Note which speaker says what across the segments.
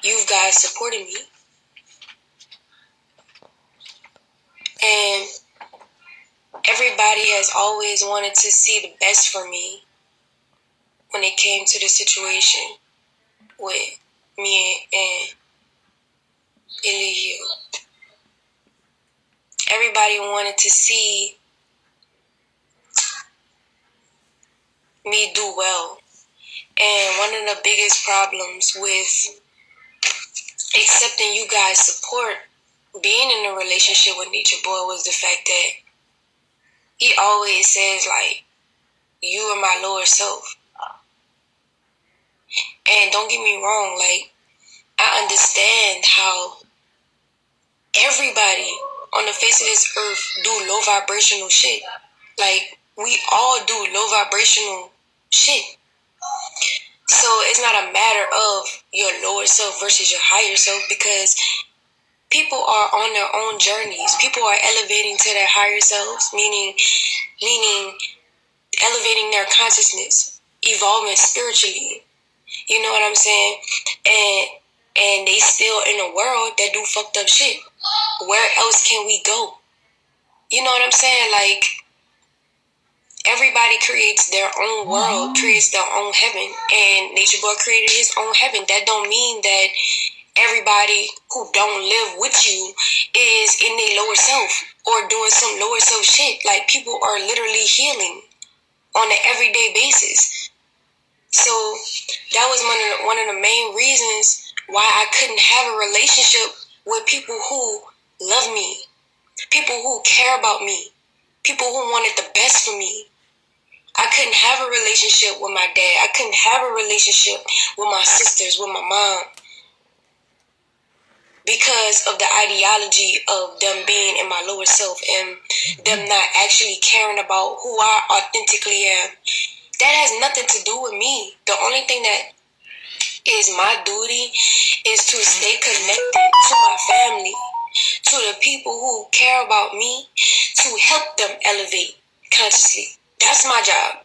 Speaker 1: you guys supported me. And everybody has always wanted to see the best for me when it came to the situation with me and Eligio. Everybody wanted to see me do well. And one of the biggest problems with accepting you guys' support being in a relationship with Nature Boy was the fact that he always says, like, you are my lower self. And don't get me wrong, like, I understand how everybody on the face of this earth do low vibrational shit. Like, we all do low vibrational shit. So it's not a matter of your lower self versus your higher self, because people are on their own journeys. People are elevating to their higher selves, meaning elevating their consciousness, evolving spiritually. You know what I'm saying? And they still in a world that do fucked up shit. Where else can we go? You know what I'm saying? Like, everybody creates their own world, creates their own heaven, and Nature Boy created his own heaven. That don't mean that everybody who don't live with you is in their lower self or doing some lower self shit. Like, people are literally healing on an everyday basis. So that was one of the main reasons why I couldn't have a relationship with people who love me, people who care about me, people who wanted the best for me. I couldn't have a relationship with my dad. I couldn't have a relationship with my sisters, with my mom, because of the ideology of them being in my lower self and them not actually caring about who I authentically am. That has nothing to do with me. The only thing that is my duty is to stay connected to my family, to the people who care about me, to help them elevate consciously. That's my job.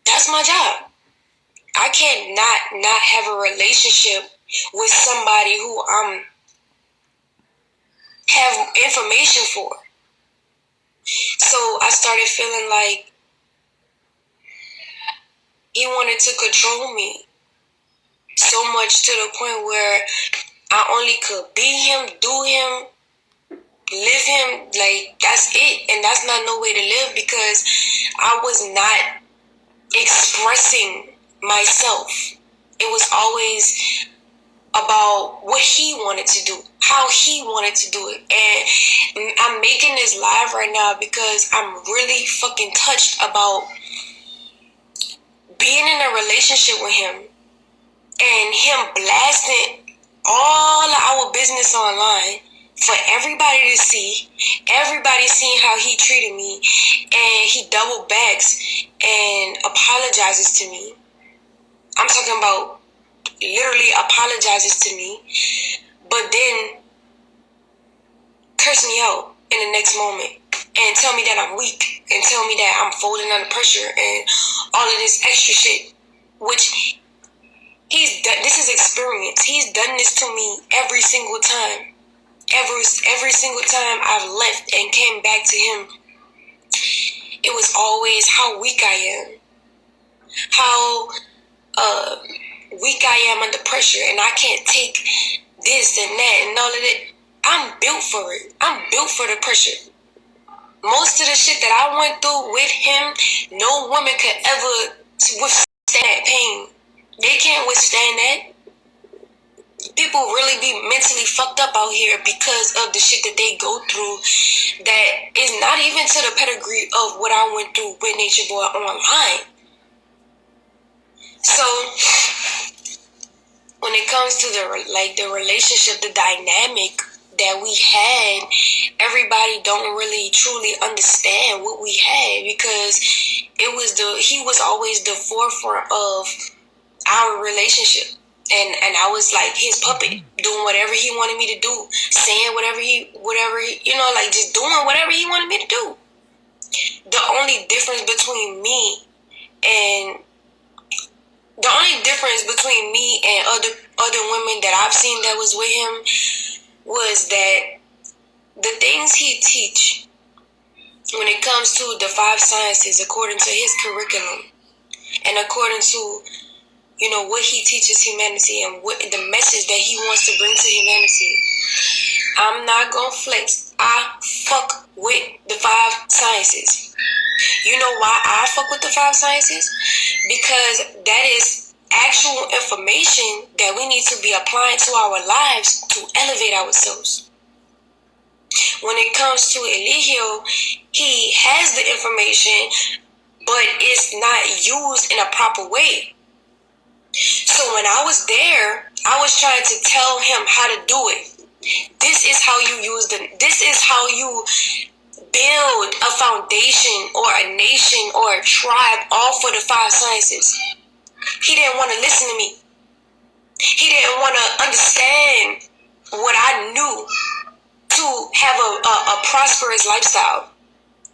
Speaker 1: That's my job. I can't not have a relationship with somebody who have information for. So I started feeling like he wanted to control me so much, to the point where I only could be him, do him, live him. Like, that's it. And that's not no way to live, because I was not expressing myself. It was always about what he wanted to do, how he wanted to do it. And I'm making this live right now because I'm really fucking touched about being in a relationship with him and him blasting all of our business online for everybody to see. Everybody seeing how he treated me, and he double backs and apologizes to me. I'm talking about literally apologizes to me, but then curse me out in the next moment and tell me that I'm weak and tell me that I'm folding under pressure and all of this extra shit, which he's done. This is experience. He's done this to me every single time. Every single time I've left and came back to him, it was always how weak I am, how weak I am under pressure, and I can't take this and that and all of it. I'm built for it. I'm built for the pressure. Most of the shit that I went through with him, no woman could ever withstand that pain. They can't withstand that. People really be mentally fucked up out here because of the shit that they go through that is not even to the pedigree of what I went through with Nature Boy online. So when it comes to the relationship, the dynamic that we had, everybody don't really truly understand what we had, because he was always the forefront of our relationship. And I was like his puppet, doing whatever he wanted me to do, saying whatever he, like just doing whatever he wanted me to do. The only difference between me and other other women that I've seen that was with him was that the things he teach when it comes to the 5 sciences according to his curriculum and according to, you know, what he teaches humanity and what the message that he wants to bring to humanity, I'm not gonna flex. I fuck with the 5 sciences. You know why I fuck with the 5 sciences? Because that is actual information that we need to be applying to our lives to elevate ourselves. When it comes to Eligio, he has the information, but it's not used in a proper way. So when I was there, I was trying to tell him how to do it. This is how you use this is how you build a foundation or a nation or a tribe all for the 5 sciences. He didn't want to listen to me. He didn't want to understand what I knew to have a prosperous lifestyle,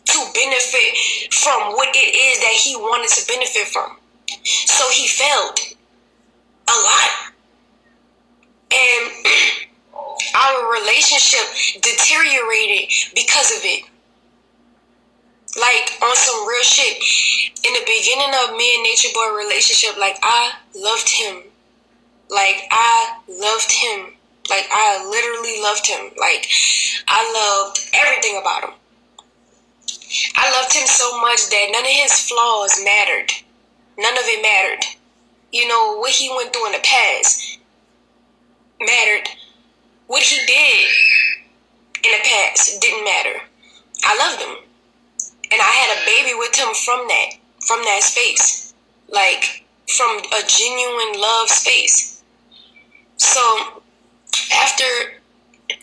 Speaker 1: to benefit from what it is that he wanted to benefit from. So he failed a lot. And our relationship deteriorated because of it. Like, on some real shit. In the beginning of me and Nature Boy relationship, like, I loved him. Like, I loved him. Like, I literally loved him. Like, I loved everything about him. I loved him so much that none of his flaws mattered. None of it mattered. You know, what he went through in the past mattered. What he did in the past didn't matter. I loved him. And I had a baby with him from that space. Like, from a genuine love space. So, after,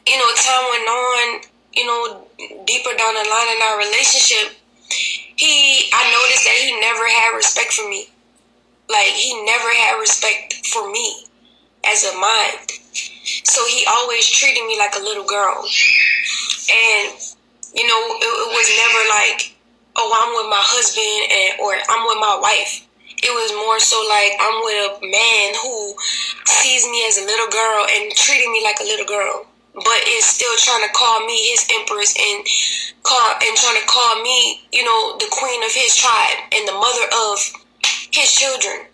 Speaker 1: you know, time went on, you know, deeper down the line in our relationship, I noticed that he never had respect for me. Like, he never had respect for me as a mind. So he always treated me like a little girl. And, you know, it was never like, oh, I'm with my husband or I'm with my wife. It was more so like I'm with a man who sees me as a little girl and treating me like a little girl, but is still trying to call me his empress and trying to call me, you know, the queen of his tribe and the mother of his children,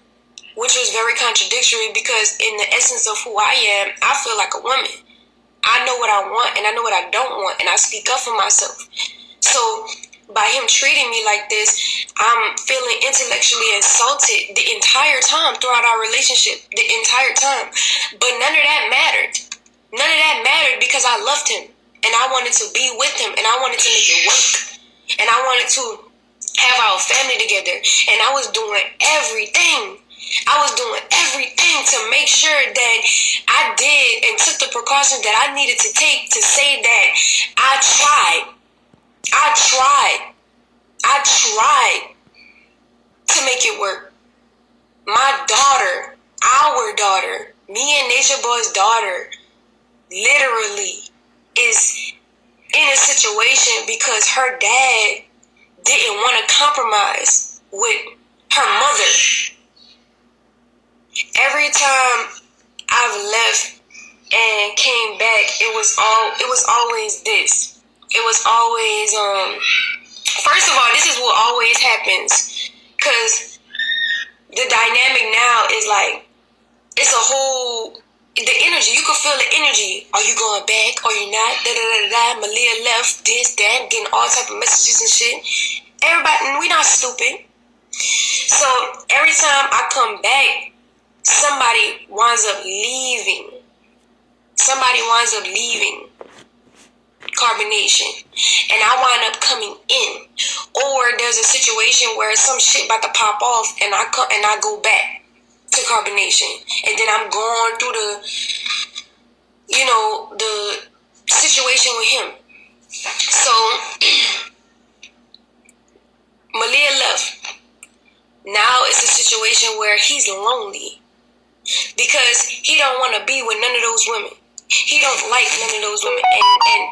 Speaker 1: which was very contradictory because in the essence of who I am, I feel like a woman. I know what I want and I know what I don't want, and I speak up for myself. So by him treating me like this, I'm feeling intellectually insulted the entire time throughout our relationship, the entire time. But none of that mattered. None of that mattered because I loved him and I wanted to be with him and I wanted to make it work. And I wanted to have our family together. And I was doing everything. I was doing everything to make sure that I did and took the precautions that I needed to take to say that I tried to make it work. My daughter, our daughter, me and Nature Boy's daughter, literally is in a situation because her dad didn't want to compromise with her mother. Every time I've left and came back, it was always this. It was always first of all, this is what always happens, because the dynamic now is like, it's a whole, the energy, you can feel the energy. Are you going back? Are you not? Malia left, this, that, getting all type of messages and shit. Everybody, we not stupid. So every time I come back, somebody winds up leaving. Carbonation, and I wind up coming in, or there's a situation where some shit about to pop off, and I go back to carbonation, and then I'm going through the situation with him. So Malia left. Now it's a situation where he's lonely because he don't want to be with none of those women. He don't like none of those women, and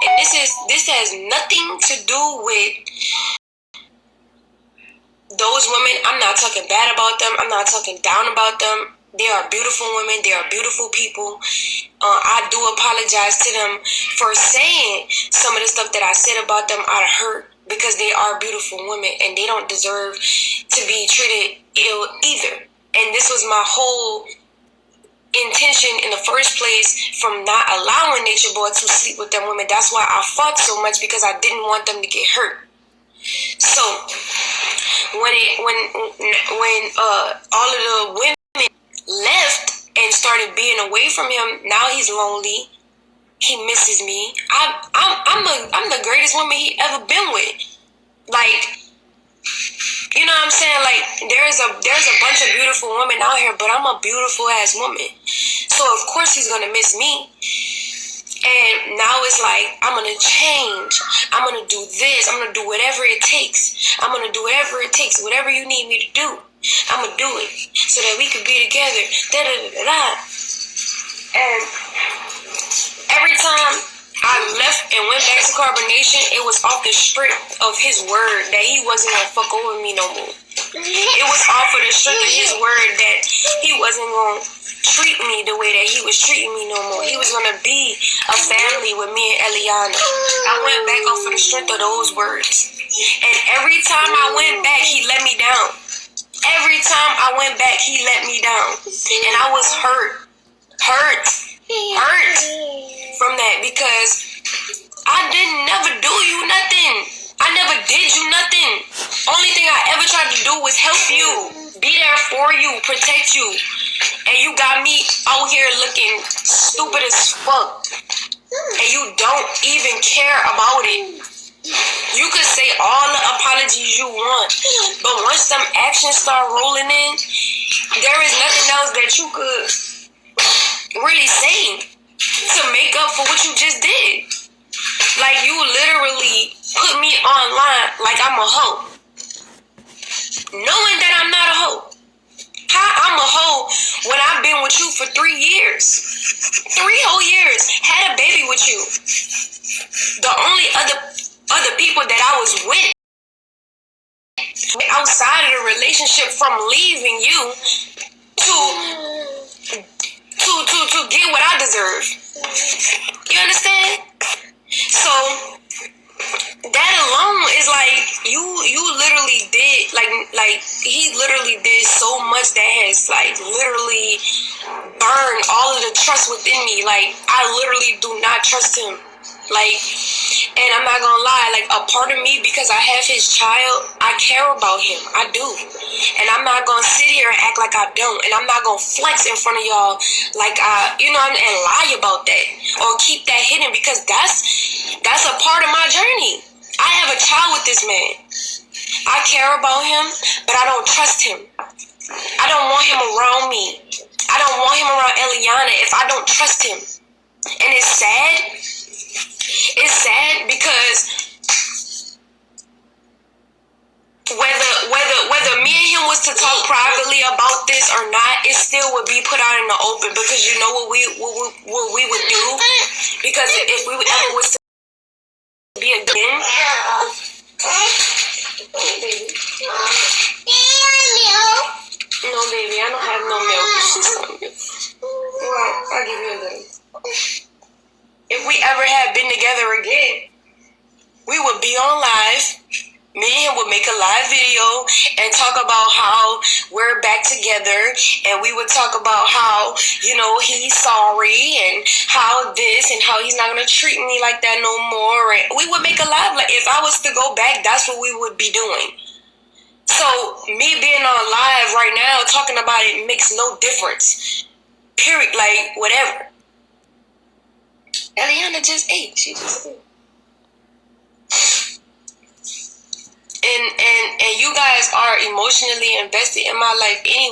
Speaker 1: this has nothing to do with those women. I'm not talking bad about them. I'm not talking down about them. They are beautiful women. They are beautiful people. I do apologize to them for saying some of the stuff that I said about them out of hurt, because they are beautiful women and they don't deserve to be treated ill either. And this was my whole intention in the first place from not allowing Nature Boy to sleep with them women. That's why I fought so much, because I didn't want them to get hurt. So when all of the women left and started being away from him, now he's lonely. He misses me. I'm the greatest woman he ever been with. Like, you know what I'm saying? Like, there's a bunch of beautiful women out here, but I'm a beautiful ass woman. So of course he's gonna miss me. And now it's like, I'm gonna change. I'm gonna do this. I'm gonna do whatever it takes. I'm gonna do whatever it takes. Whatever you need me to do, I'm gonna do it so that we could be together. Da da da da da. And every time I left and went back to carbonation, it was off the strength of his word that he wasn't gonna fuck over me no more. It was off of the strength of his word that he wasn't gonna treat me the way that he was treating me no more. He was gonna be a family with me and Eliana. I went back off of the strength of those words. And every time I went back, he let me down. Every time I went back, he let me down. And I was hurt from that, because I didn't never do you nothing. I never did you nothing. Only thing I ever tried to do was help you, be there for you, protect you. And you got me out here looking stupid as fuck. And you don't even care about it. You could say all the apologies you want, but once them actions start rolling in, there is nothing else that you could really say to make up for what you just did. Like, you literally put me online like I'm a hoe, knowing that I'm not a hoe. How I'm a hoe when I've been with you for 3 years, 3 whole years, had a baby with you. The only other people that I was with outside of the relationship, from leaving you to get what I deserve. You understand? So that alone is like, you literally did, like he literally did so much that has like literally burned all of the trust within me. Like, I literally do not trust him. Like, and I'm not gonna lie, like, a part of me, because I have his child, I care about him. I do. And I'm not gonna sit here and act like I don't. And I'm not gonna flex in front of y'all like and lie about that or keep that hidden, because that's a part of my journey. I have a child with this man. I care about him, but I don't trust him. I don't want him around me. I don't want him around Eliana if I don't trust him. And it's sad. It's sad because whether me and him was to talk privately about this or not, it still would be put out in the open, because you know what we would do. Because if we ever was to be again, no baby, I don't have no milk. Well, I'll give you a little. If we ever had been together again, we would be on live. Me and him would make a live video and talk about how we're back together, and we would talk about how, he's sorry and how this and how he's not gonna treat me like that no more. And we would make a live. Like, if I was to go back, that's what we would be doing. So me being on live right now talking about it makes no difference. Period. Like, whatever. Eliana just ate. She just ate. And you guys are emotionally invested in my life anyway.